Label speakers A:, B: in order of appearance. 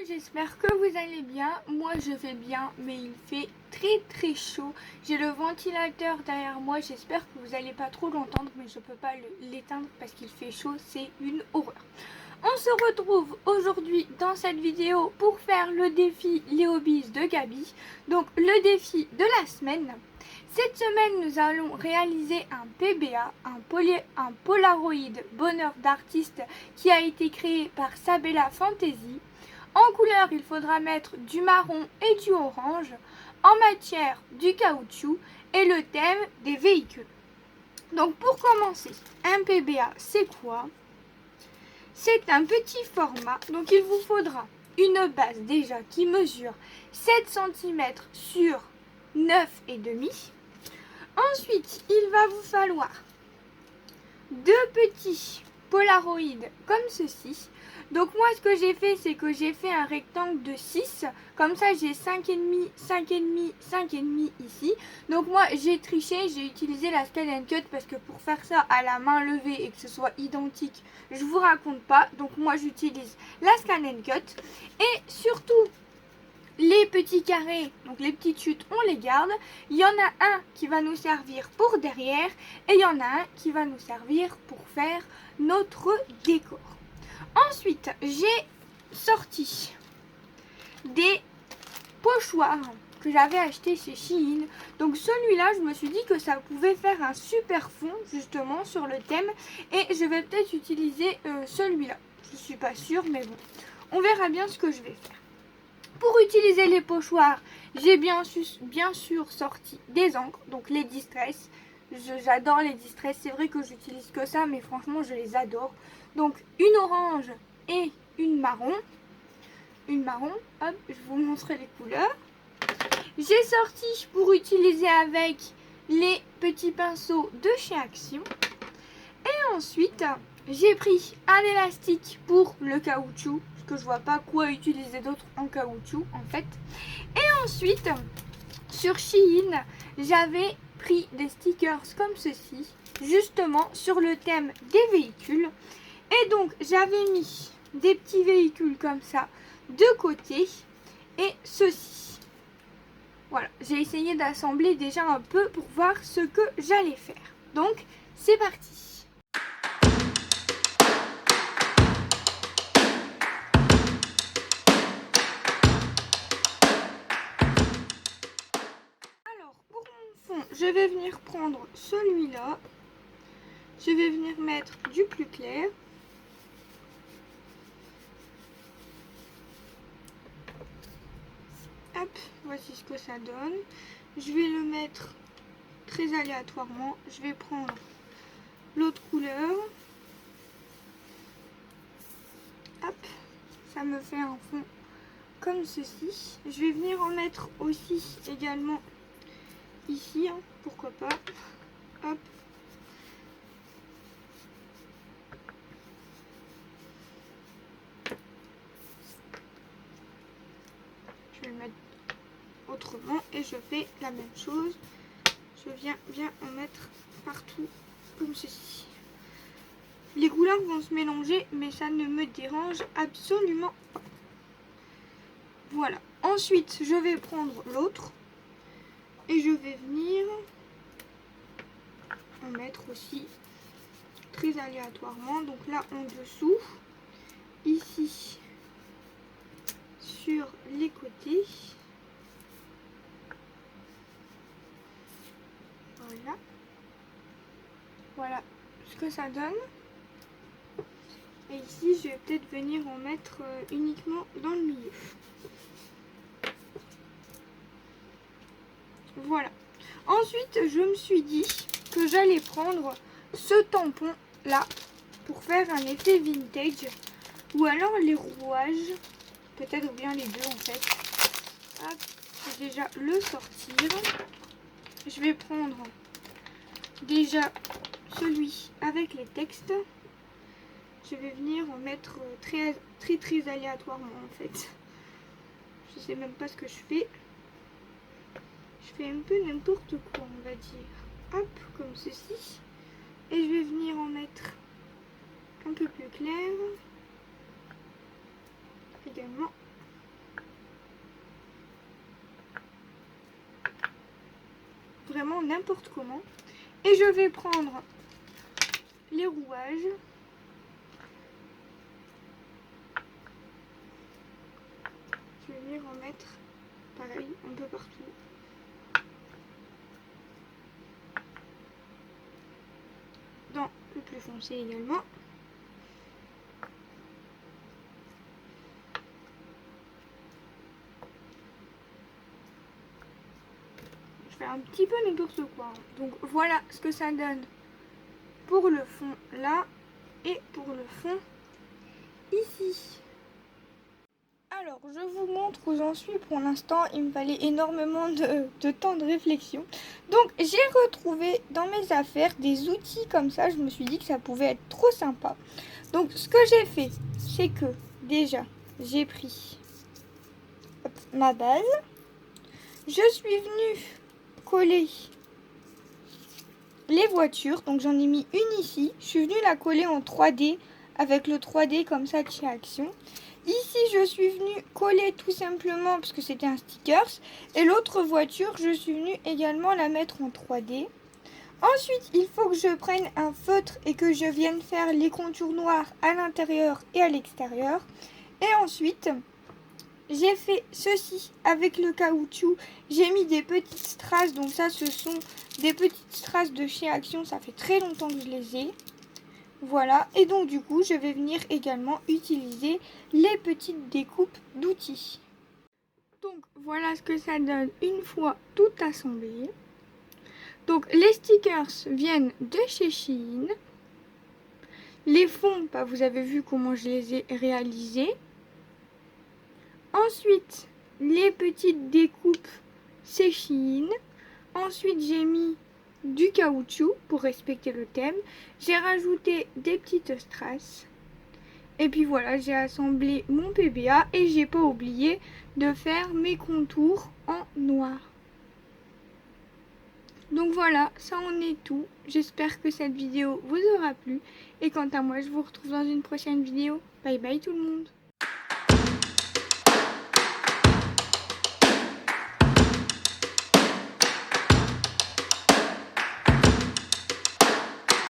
A: j'espère que vous allez bien. Moi je vais bien, mais il fait très chaud. J'ai le ventilateur derrière moi, j'espère que vous n'allez pas trop l'entendre, mais je peux pas l'éteindre parce qu'il fait chaud, c'est une horreur. On se retrouve aujourd'hui dans cette vidéo pour faire le défi Les Hobbies de Gabi. Donc le défi de la semaine. Cette semaine, nous allons réaliser un PBA, un Polaroid bonheur d'artiste qui a été créé par Sabella Fantasy. En couleur, il faudra mettre du marron et du orange. En matière, du caoutchouc et le thème des véhicules. Donc pour commencer, un PBA, c'est quoi? C'est un petit format, donc il vous faudra une base déjà qui mesure 7 cm sur 9,5. Ensuite, il va vous falloir deux petits Polaroid comme ceci. Donc moi ce que j'ai fait, c'est que j'ai fait un rectangle de 6. Comme ça j'ai 5,5, 5,5, 5,5 ici. Donc moi j'ai triché, j'ai utilisé la Scan & Cut parce que pour faire ça à la main levée et que ce soit identique, je vous raconte pas. Donc moi j'utilise la Scan & Cut. Et surtout, les petits carrés, donc les petites chutes, on les garde. Il y en a un qui va nous servir pour derrière et il y en a un qui va nous servir pour faire notre décor. Ensuite, j'ai sorti des pochoirs que j'avais acheté chez Shein. Donc celui-là, je me suis dit que ça pouvait faire un super fond justement sur le thème et je vais peut-être utiliser celui-là. Je suis pas sûre, mais bon, on verra bien ce que je vais faire. Pour utiliser les pochoirs, j'ai bien sûr sorti des encres, donc les Distress. J'adore les Distress, c'est vrai que j'utilise que ça, mais franchement je les adore. Donc une orange et une marron. Une marron, hop, je vous montre les couleurs. J'ai sorti pour utiliser avec les petits pinceaux de chez Action. Et ensuite, j'ai pris un élastique pour le caoutchouc, parce que je vois pas quoi utiliser d'autre en caoutchouc en fait. Et ensuite, sur Shein, j'avais pris des stickers comme ceci, justement sur le thème des véhicules. Et donc, j'avais mis des petits véhicules comme ça de côté et ceci. Voilà, j'ai essayé d'assembler déjà un peu pour voir ce que j'allais faire. Donc, c'est parti. Je vais venir prendre celui-là. Je vais venir mettre du plus clair. Hop, voici ce que ça donne. Je vais le mettre très aléatoirement. Je vais prendre l'autre couleur. Hop, ça me fait un fond comme ceci. Je vais venir en mettre aussi également ici, hein, pourquoi pas. Hop. Je vais le mettre autrement et je fais la même chose. Je viens bien en mettre partout comme ceci. Les couleurs vont se mélanger, mais ça ne me dérange absolument pas. Voilà. Ensuite, je vais prendre l'autre et je vais venir en mettre aussi très aléatoirement. Donc là en dessous, ici sur les côtés. Voilà. Voilà ce que ça donne. Et ici, je vais peut-être venir en mettre uniquement dans le milieu. Voilà. Ensuite, je me suis dit que j'allais prendre ce tampon là pour faire un effet vintage. Ou alors les rouages. Peut-être bien les deux en fait. Hop, je vais déjà le sortir. Je vais prendre déjà celui avec les textes. Je vais venir en mettre très aléatoirement en fait. Je sais même pas ce que je fais. Je fais un peu n'importe quoi, on va dire. Hop, comme ceci. Et je vais venir en mettre un peu plus clair. Également vraiment n'importe comment. Et je vais prendre les rouages. Je vais les remettre pareil un peu partout. Dans le plus foncé également. Je fais un petit peu n'importe quoi. Donc voilà ce que ça donne pour le fond là et pour le fond ici. Alors je vous montre où j'en suis pour l'instant. Il me fallait énormément de temps de réflexion. Donc j'ai retrouvé dans mes affaires des outils comme ça. Je me suis dit que ça pouvait être trop sympa. Donc ce que j'ai fait, c'est que déjà j'ai pris ma base. Je suis venue coller les voitures. Donc j'en ai mis une ici. Je suis venue la coller en 3D avec le 3D comme ça de chez Action. Ici, je suis venue coller tout simplement parce que c'était un stickers. Et l'autre voiture, je suis venue également la mettre en 3D. Ensuite, il faut que je prenne un feutre et que je vienne faire les contours noirs à l'intérieur et à l'extérieur. Et ensuite, j'ai fait ceci avec le caoutchouc. J'ai mis des petites strass. Donc ça, ce sont des petites strass de chez Action. Ça fait très longtemps que je les ai. Voilà, et donc du coup, je vais venir également utiliser les petites découpes d'outils. Donc voilà ce que ça donne une fois tout assemblé. Donc les stickers viennent de chez Shein. Les fonds, bah, vous avez vu comment je les ai réalisés. Ensuite, les petites découpes, c'est Shein. Ensuite, j'ai mis du caoutchouc pour respecter le thème. J'ai rajouté des petites strass. Et puis voilà, j'ai assemblé mon PBA et j'ai pas oublié de faire mes contours en noir. Donc voilà, ça en est tout. J'espère que cette vidéo vous aura plu. Et quant à moi, je vous retrouve dans une prochaine vidéo. Bye bye tout le monde.